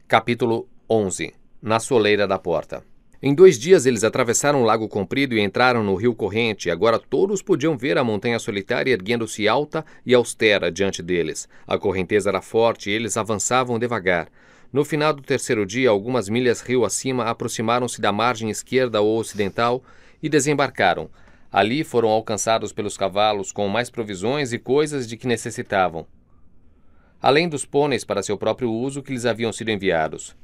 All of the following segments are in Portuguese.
Capítulo 11. Na soleira da porta. Em 2 dias eles atravessaram o lago comprido e entraram no rio corrente, e agora todos podiam ver a montanha solitária erguendo-se alta e austera diante deles. A correnteza era forte e eles avançavam devagar. No final do 3º dia, algumas milhas rio acima, aproximaram-se da margem esquerda ou ocidental e desembarcaram. Ali foram alcançados pelos cavalos com mais provisões e coisas de que necessitavam, além dos pôneis para seu próprio uso que lhes haviam sido enviados.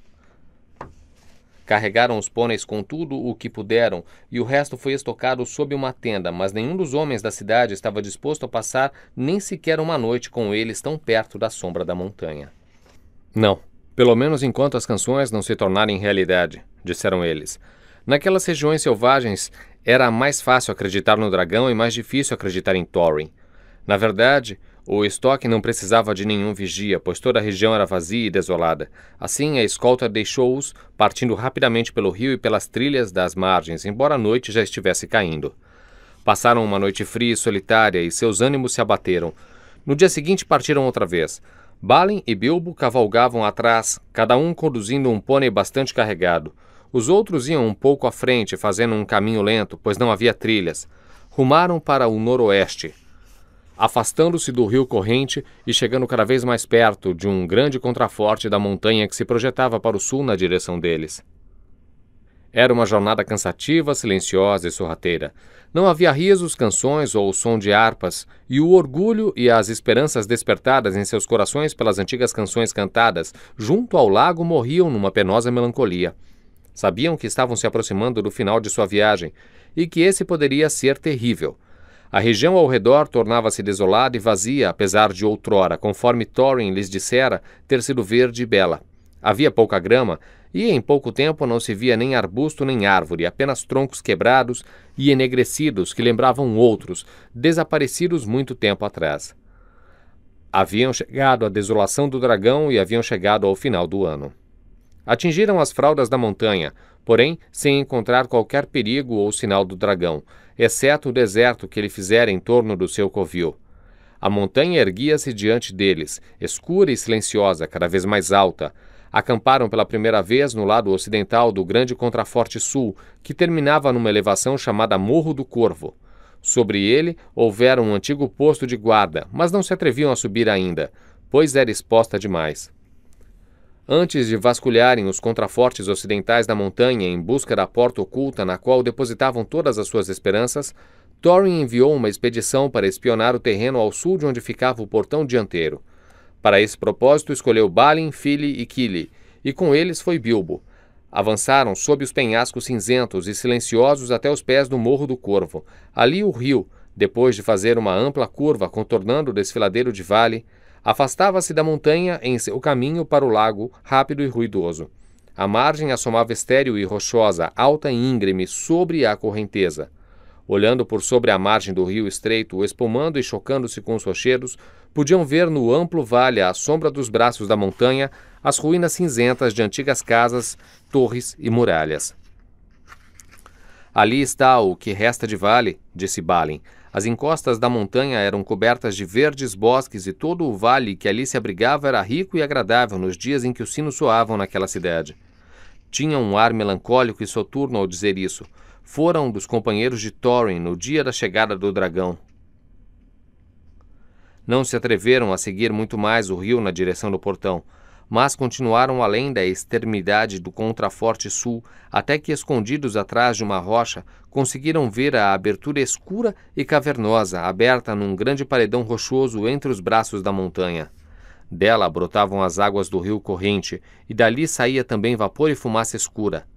Carregaram os pôneis com tudo o que puderam, e o resto foi estocado sob uma tenda, mas nenhum dos homens da cidade estava disposto a passar nem sequer uma noite com eles tão perto da sombra da montanha. Não, pelo menos enquanto as canções não se tornarem realidade, disseram eles. Naquelas regiões selvagens era mais fácil acreditar no dragão e mais difícil acreditar em Thorin. Na verdade, o estoque não precisava de nenhum vigia, pois toda a região era vazia e desolada. Assim, a escolta deixou-os, partindo rapidamente pelo rio e pelas trilhas das margens, embora a noite já estivesse caindo. Passaram uma noite fria e solitária, e seus ânimos se abateram. No dia seguinte partiram outra vez. Balin e Bilbo cavalgavam atrás, cada um conduzindo um pônei bastante carregado. Os outros iam um pouco à frente, fazendo um caminho lento, pois não havia trilhas. Rumaram para o noroeste, afastando-se do rio corrente e chegando cada vez mais perto de um grande contraforte da montanha que se projetava para o sul na direção deles. Era uma jornada cansativa, silenciosa e sorrateira. Não havia risos, canções ou som de harpas, e o orgulho e as esperanças despertadas em seus corações pelas antigas canções cantadas junto ao lago morriam numa penosa melancolia. Sabiam que estavam se aproximando do final de sua viagem e que esse poderia ser terrível. A região ao redor tornava-se desolada e vazia, apesar de outrora, conforme Thorin lhes dissera, ter sido verde e bela. Havia pouca grama, e em pouco tempo não se via nem arbusto nem árvore, apenas troncos quebrados e enegrecidos que lembravam outros, desaparecidos muito tempo atrás. Haviam chegado à desolação do dragão e haviam chegado ao final do ano. Atingiram as fraldas da montanha, porém sem encontrar qualquer perigo ou sinal do dragão, exceto o deserto que ele fizera em torno do seu covil. A montanha erguia-se diante deles, escura e silenciosa, cada vez mais alta. Acamparam pela primeira vez no lado ocidental do grande contraforte sul, que terminava numa elevação chamada Morro do Corvo. Sobre ele houvera um antigo posto de guarda, mas não se atreviam a subir ainda, pois era exposta demais. Antes de vasculharem os contrafortes ocidentais da montanha em busca da porta oculta na qual depositavam todas as suas esperanças, Thorin enviou uma expedição para espionar o terreno ao sul de onde ficava o portão dianteiro. Para esse propósito escolheu Balin, Fili e Kili, e com eles foi Bilbo. Avançaram sob os penhascos cinzentos e silenciosos até os pés do Morro do Corvo. Ali o rio, depois de fazer uma ampla curva contornando o desfiladeiro de vale, afastava-se da montanha em seu caminho para o lago, rápido e ruidoso. A margem assomava estéril e rochosa, alta e íngreme, sobre a correnteza. Olhando por sobre a margem do rio estreito, espumando e chocando-se com os rochedos, podiam ver no amplo vale, à sombra dos braços da montanha, as ruínas cinzentas de antigas casas, torres e muralhas. Ali está o que resta de vale, disse Balin. As encostas da montanha eram cobertas de verdes bosques e todo o vale que ali se abrigava era rico e agradável nos dias em que os sinos soavam naquela cidade. Tinha um ar melancólico e soturno ao dizer isso. Fora um dos companheiros de Thorin no dia da chegada do dragão. Não se atreveram a seguir muito mais o rio na direção do portão, mas continuaram além da extremidade do contraforte sul, até que, escondidos atrás de uma rocha, conseguiram ver a abertura escura e cavernosa, aberta num grande paredão rochoso entre os braços da montanha. Dela brotavam as águas do rio corrente, e dali saía também vapor e fumaça escura.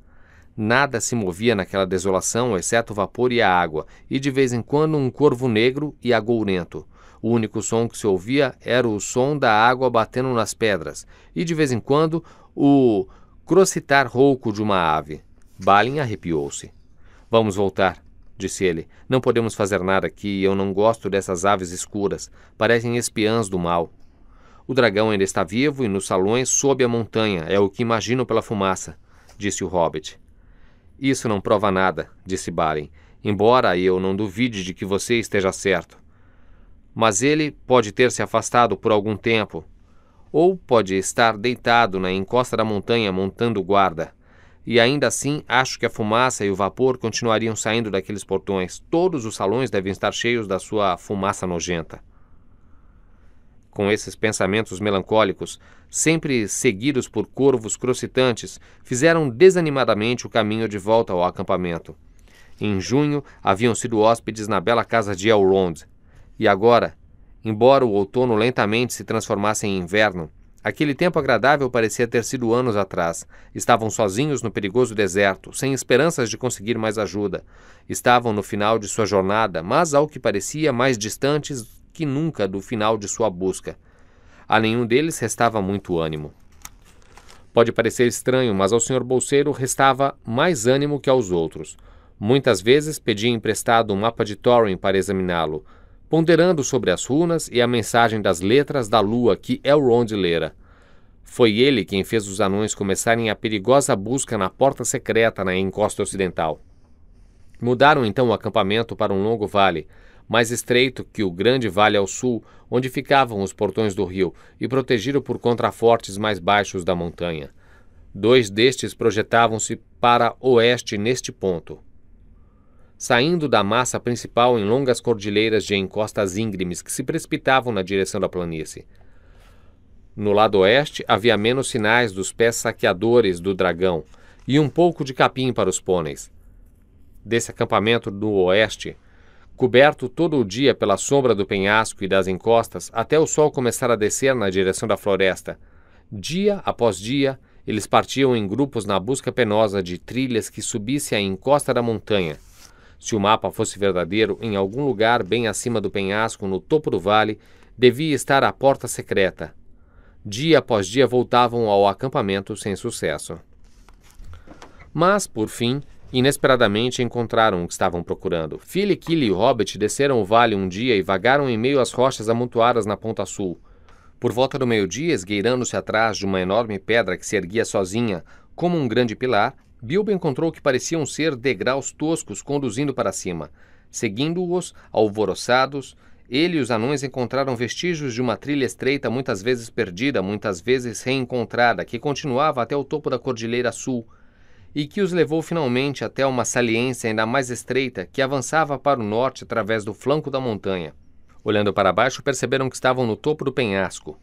Nada se movia naquela desolação, exceto o vapor e a água, e de vez em quando um corvo negro e agourento. O único som que se ouvia era o som da água batendo nas pedras, e de vez em quando o crocitar rouco de uma ave. Balin arrepiou-se. Vamos voltar, disse ele. Não podemos fazer nada aqui, eu não gosto dessas aves escuras. Parecem espiãs do mal. O dragão ainda está vivo e nos salões sob a montanha, é o que imagino pela fumaça, disse o hobbit. Isso não prova nada, disse Balin, embora eu não duvide de que você esteja certo. Mas ele pode ter se afastado por algum tempo, ou pode estar deitado na encosta da montanha montando guarda. E ainda assim, acho que a fumaça e o vapor continuariam saindo daqueles portões. Todos os salões devem estar cheios da sua fumaça nojenta. Com esses pensamentos melancólicos, sempre seguidos por corvos crocitantes, fizeram desanimadamente o caminho de volta ao acampamento. Em junho, haviam sido hóspedes na bela casa de Elrond. E agora, embora o outono lentamente se transformasse em inverno, aquele tempo agradável parecia ter sido anos atrás. Estavam sozinhos no perigoso deserto, sem esperanças de conseguir mais ajuda. Estavam no final de sua jornada, mas, ao que parecia, mais distantes que nunca do final de sua busca. A nenhum deles restava muito ânimo. Pode parecer estranho, mas ao Sr. Bolseiro restava mais ânimo que aos outros. Muitas vezes pedia emprestado um mapa de Thorin para examiná-lo, ponderando sobre as runas e a mensagem das letras da lua que Elrond lera. Foi ele quem fez os anões começarem a perigosa busca na porta secreta na encosta ocidental. Mudaram então o acampamento para um longo vale, mais estreito que o grande vale ao sul, onde ficavam os portões do rio, e protegido por contrafortes mais baixos da montanha. 2 destes projetavam-se para oeste neste ponto, saindo da massa principal em longas cordilheiras de encostas íngremes que se precipitavam na direção da planície. No lado oeste havia menos sinais dos pés saqueadores do dragão e um pouco de capim para os pôneis. Desse acampamento do oeste, coberto todo o dia pela sombra do penhasco e das encostas, até o sol começar a descer na direção da floresta, dia após dia, eles partiam em grupos na busca penosa de trilhas que subisse a encosta da montanha. Se o mapa fosse verdadeiro, em algum lugar bem acima do penhasco, no topo do vale, devia estar a porta secreta. Dia após dia voltavam ao acampamento sem sucesso. Mas, por fim, inesperadamente encontraram o que estavam procurando. Fili, Kili e o Hobbit desceram o vale um dia e vagaram em meio às rochas amontoadas na ponta sul. Por volta do meio-dia, esgueirando-se atrás de uma enorme pedra que se erguia sozinha, como um grande pilar, Bilbo encontrou o que pareciam ser degraus toscos conduzindo para cima. Seguindo-os, alvoroçados, ele e os anões encontraram vestígios de uma trilha estreita, muitas vezes perdida, muitas vezes reencontrada, que continuava até o topo da Cordilheira Sul, e que os levou finalmente até uma saliência ainda mais estreita que avançava para o norte através do flanco da montanha. Olhando para baixo, perceberam que estavam no topo do penhasco,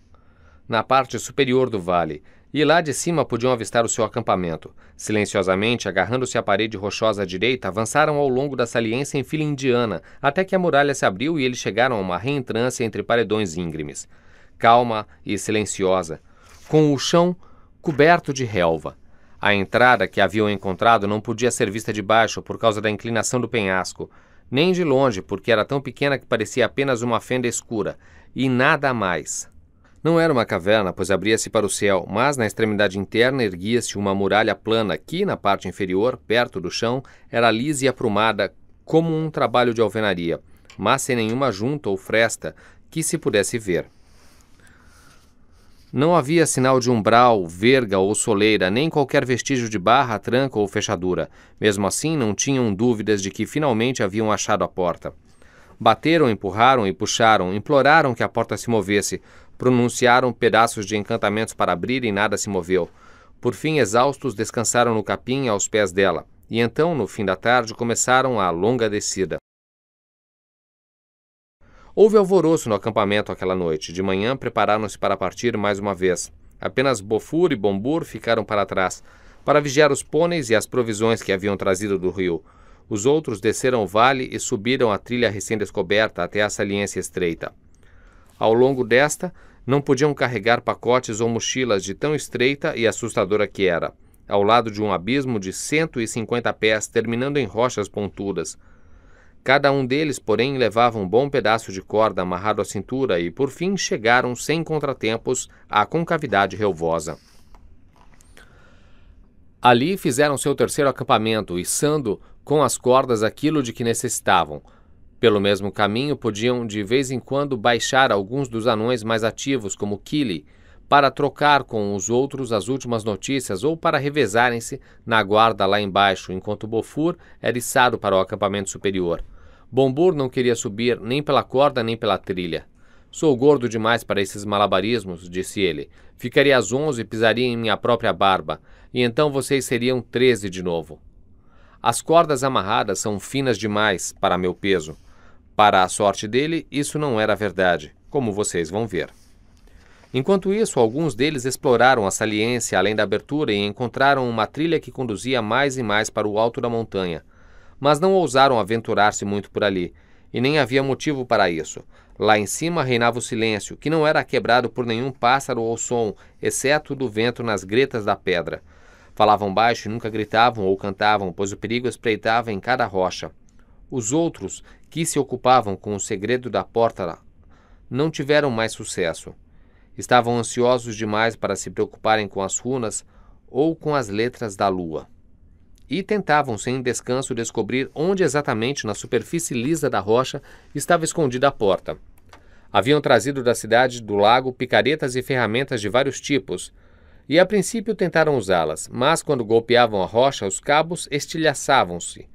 na parte superior do vale, e lá de cima podiam avistar o seu acampamento. Silenciosamente, agarrando-se à parede rochosa à direita, avançaram ao longo da saliência em fila indiana, até que a muralha se abriu e eles chegaram a uma reentrância entre paredões íngremes, calma e silenciosa, com o chão coberto de relva. A entrada que haviam encontrado não podia ser vista de baixo por causa da inclinação do penhasco, nem de longe, porque era tão pequena que parecia apenas uma fenda escura, e nada mais. Não era uma caverna, pois abria-se para o céu, mas na extremidade interna erguia-se uma muralha plana que, na parte inferior, perto do chão, era lisa e aprumada como um trabalho de alvenaria, mas sem nenhuma junta ou fresta que se pudesse ver. Não havia sinal de umbral, verga ou soleira, nem qualquer vestígio de barra, tranca ou fechadura. Mesmo assim, não tinham dúvidas de que finalmente haviam achado a porta. Bateram, empurraram e puxaram, imploraram que a porta se movesse, pronunciaram pedaços de encantamentos para abrir e nada se moveu. Por fim, exaustos, descansaram no capim aos pés dela, e então, no fim da tarde, começaram a longa descida. Houve alvoroço no acampamento aquela noite. De manhã, prepararam-se para partir mais uma vez. Apenas Bofur e Bombur ficaram para trás, para vigiar os pôneis e as provisões que haviam trazido do rio. Os outros desceram o vale e subiram a trilha recém-descoberta até a saliência estreita. Ao longo desta, não podiam carregar pacotes ou mochilas de tão estreita e assustadora que era, ao lado de um abismo de 150 pés, terminando em rochas pontudas. Cada um deles, porém, levava um bom pedaço de corda amarrado à cintura e, por fim, chegaram, sem contratempos, à concavidade relvosa. Ali fizeram seu terceiro acampamento, içando com as cordas aquilo de que necessitavam. Pelo mesmo caminho, podiam de vez em quando baixar alguns dos anões mais ativos, como Kili, para trocar com os outros as últimas notícias ou para revezarem-se na guarda lá embaixo, enquanto Bofur era içado para o acampamento superior. Bombur não queria subir nem pela corda nem pela trilha. Sou gordo demais para esses malabarismos, disse ele. Ficaria às 11 e pisaria em minha própria barba, e então vocês seriam 13 de novo. As cordas amarradas são finas demais para meu peso. Para a sorte dele, isso não era verdade, como vocês vão ver. Enquanto isso, alguns deles exploraram a saliência além da abertura e encontraram uma trilha que conduzia mais e mais para o alto da montanha. Mas não ousaram aventurar-se muito por ali, e nem havia motivo para isso. Lá em cima reinava o silêncio, que não era quebrado por nenhum pássaro ou som, exceto do vento nas gretas da pedra. Falavam baixo e nunca gritavam ou cantavam, pois o perigo espreitava em cada rocha. Os outros, que se ocupavam com o segredo da porta, não tiveram mais sucesso. Estavam ansiosos demais para se preocuparem com as runas ou com as letras da lua. E tentavam, sem descanso, descobrir onde exatamente na superfície lisa da rocha estava escondida a porta. Haviam trazido da cidade do lago picaretas e ferramentas de vários tipos, e a princípio tentaram usá-las, mas quando golpeavam a rocha, os cabos estilhaçavam-se.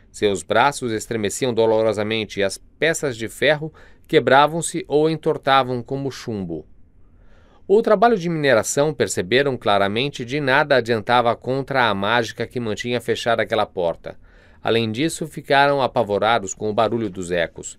Seus braços estremeciam dolorosamente e as peças de ferro quebravam-se ou entortavam como chumbo. O trabalho de mineração, perceberam claramente, de nada adiantava contra a mágica que mantinha fechada aquela porta. Além disso, ficaram apavorados com o barulho dos ecos.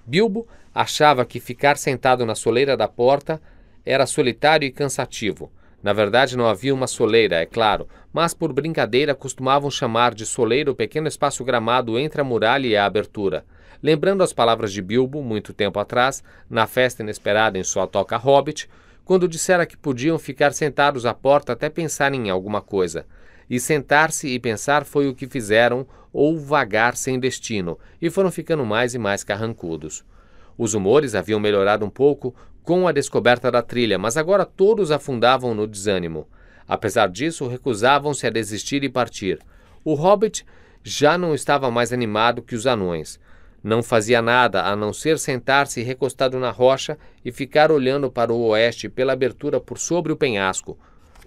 Bilbo achava que ficar sentado na soleira da porta era solitário e cansativo. Na verdade, não havia uma soleira, é claro, mas por brincadeira costumavam chamar de soleira o pequeno espaço gramado entre a muralha e a abertura. Lembrando as palavras de Bilbo, muito tempo atrás, na festa inesperada em sua toca Hobbit, quando dissera que podiam ficar sentados à porta até pensar em alguma coisa. E sentar-se e pensar foi o que fizeram, ou vagar sem destino, e foram ficando mais e mais carrancudos. Os humores haviam melhorado um pouco com a descoberta da trilha, mas agora todos afundavam no desânimo. Apesar disso, recusavam-se a desistir e partir. O Hobbit já não estava mais animado que os anões. Não fazia nada a não ser sentar-se recostado na rocha e ficar olhando para o oeste pela abertura por sobre o penhasco,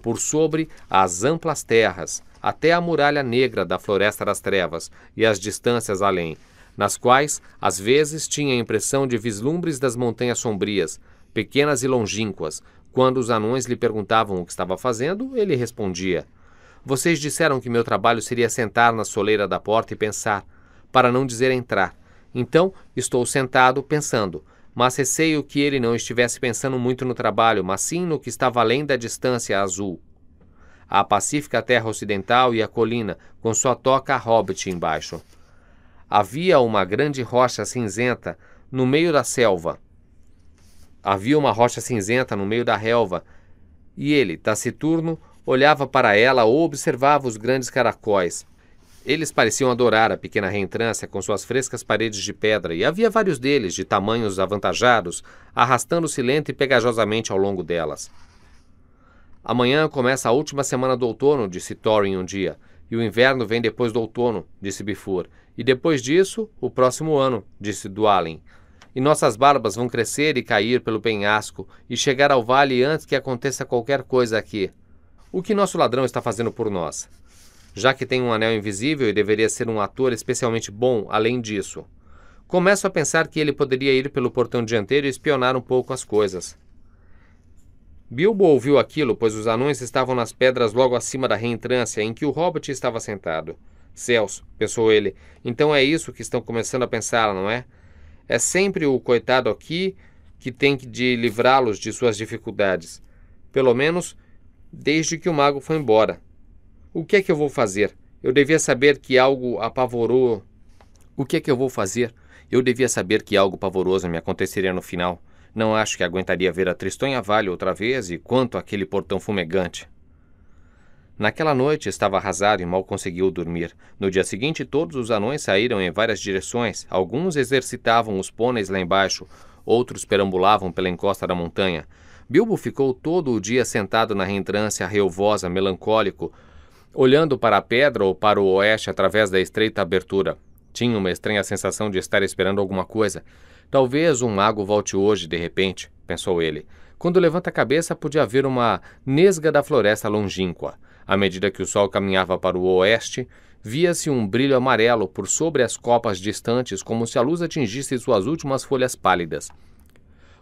por sobre as amplas terras, até a muralha negra da Floresta das Trevas e as distâncias além, nas quais, às vezes, tinha a impressão de vislumbres das montanhas sombrias, pequenas e longínquas. Quando os anões lhe perguntavam o que estava fazendo, ele respondia: "Vocês disseram que meu trabalho seria sentar na soleira da porta e pensar, para não dizer entrar. Então, estou sentado pensando, mas receio que ele não estivesse pensando muito no trabalho, mas sim no que estava além da distância azul. A pacífica terra ocidental e a colina, com sua toca Hobbit embaixo. Havia uma grande rocha cinzenta no meio da selva. Havia uma rocha cinzenta no meio da relva, e ele, taciturno, olhava para ela ou observava os grandes caracóis. Eles pareciam adorar a pequena reentrância com suas frescas paredes de pedra, e havia vários deles, de tamanhos avantajados, arrastando-se lenta e pegajosamente ao longo delas. Amanhã começa a última semana do outono, disse Thorin um dia, e o inverno vem depois do outono, disse Bifur, e depois disso, o próximo ano, disse Dwalin. E nossas barbas vão crescer e cair pelo penhasco e chegar ao vale antes que aconteça qualquer coisa aqui. O que nosso ladrão está fazendo por nós? Já que tem um anel invisível e deveria ser um ator especialmente bom, além disso. Começo a pensar que ele poderia ir pelo portão dianteiro e espionar um pouco as coisas." Bilbo ouviu aquilo, pois os anões estavam nas pedras logo acima da reentrância em que o Hobbit estava sentado. "Céus", pensou ele, "então é isso que estão começando a pensar, não é? É sempre o coitado aqui que tem de livrá-los de suas dificuldades. Pelo menos desde que o mago foi embora. O que é que eu vou fazer? Eu devia saber que algo apavorou. O que é que eu vou fazer? Eu devia saber que algo pavoroso me aconteceria no final. Não acho que aguentaria ver a Tristonha Vale outra vez e quanto àquele portão fumegante." Naquela noite estava arrasado e mal conseguiu dormir. No dia seguinte, todos os anões saíram em várias direções. Alguns exercitavam os pôneis lá embaixo, outros perambulavam pela encosta da montanha. Bilbo ficou todo o dia sentado na reentrância relvosa, melancólico, olhando para a pedra ou para o oeste através da estreita abertura. Tinha uma estranha sensação de estar esperando alguma coisa. Talvez um mago volte hoje, de repente, pensou ele. Quando levanta a cabeça, podia ver uma nesga da floresta longínqua. À medida que o sol caminhava para o oeste, via-se um brilho amarelo por sobre as copas distantes, como se a luz atingisse suas últimas folhas pálidas.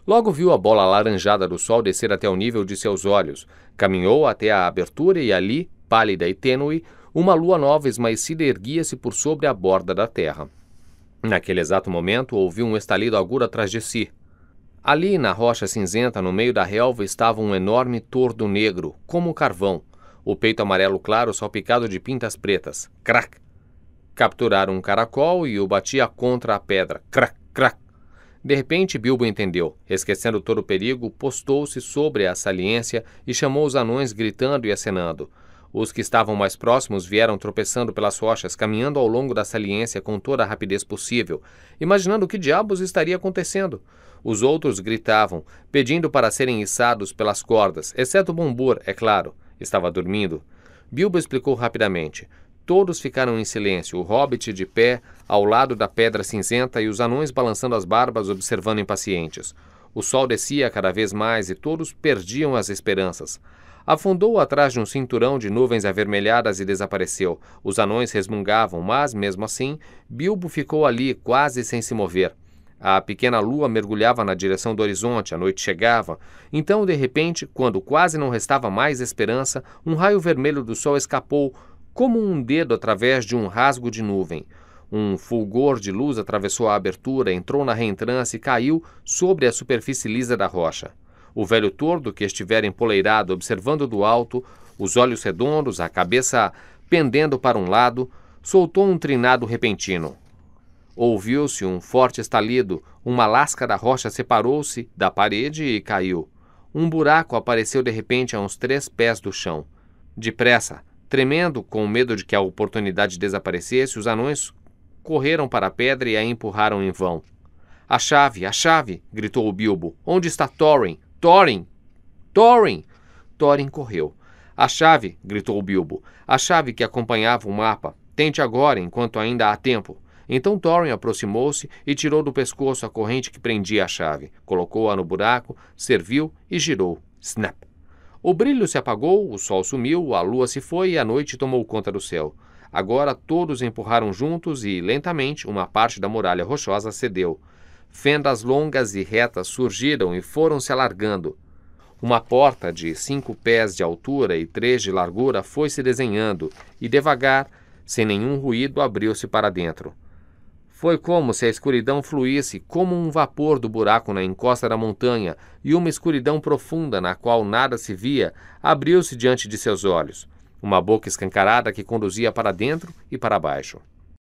Logo viu a bola alaranjada do sol descer até o nível de seus olhos. Caminhou até a abertura e ali, pálida e tênue, uma lua nova esmaecida erguia-se por sobre a borda da terra. Naquele exato momento, ouviu um estalido agudo atrás de si. Ali, na rocha cinzenta, no meio da relva, estava um enorme tordo negro, como carvão, o peito amarelo claro salpicado de pintas pretas. Crac! Capturaram um caracol e o batia contra a pedra. Crac, crac! De repente, Bilbo entendeu. Esquecendo todo o perigo, postou-se sobre a saliência e chamou os anões gritando e acenando. Os que estavam mais próximos vieram tropeçando pelas rochas, caminhando ao longo da saliência com toda a rapidez possível, imaginando o que diabos estaria acontecendo. Os outros gritavam, pedindo para serem içados pelas cordas, exceto Bombur, é claro. Estava dormindo. Bilbo explicou rapidamente. Todos ficaram em silêncio, o hobbit de pé ao lado da pedra cinzenta e os anões balançando as barbas, observando impacientes. O sol descia cada vez mais e todos perdiam as esperanças. Afundou atrás de um cinturão de nuvens avermelhadas e desapareceu. Os anões resmungavam, mas, mesmo assim, Bilbo ficou ali, quase sem se mover. A pequena lua mergulhava na direção do horizonte, a noite chegava. Então, de repente, quando quase não restava mais esperança, um raio vermelho do sol escapou, como um dedo através de um rasgo de nuvem. Um fulgor de luz atravessou a abertura, entrou na reentrância e caiu sobre a superfície lisa da rocha. O velho tordo, que estivera empoleirado observando do alto, os olhos redondos, a cabeça pendendo para um lado, soltou um trinado repentino. Ouviu-se um forte estalido, uma lasca da rocha separou-se da parede e caiu. Um buraco apareceu de repente a uns 3 pés do chão. Depressa, tremendo com medo de que a oportunidade desaparecesse, os anões correram para a pedra e a empurraram em vão. A chave! A chave! Gritou o Bilbo. Onde está Thorin? Thorin! Thorin! Thorin correu. A chave! Gritou o Bilbo. A chave que acompanhava o mapa. Tente agora, enquanto ainda há tempo. Então Thorin aproximou-se e tirou do pescoço a corrente que prendia a chave. Colocou-a no buraco, serviu e girou. Snap! O brilho se apagou, o sol sumiu, a lua se foi e a noite tomou conta do céu. Agora todos empurraram juntos e, lentamente, uma parte da muralha rochosa cedeu. Fendas longas e retas surgiram e foram se alargando. Uma porta de 5 pés de altura e 3 de largura foi se desenhando e, devagar, sem nenhum ruído, abriu-se para dentro. Foi como se a escuridão fluísse como um vapor do buraco na encosta da montanha e uma escuridão profunda na qual nada se via abriu-se diante de seus olhos. Uma boca escancarada que conduzia para dentro e para baixo.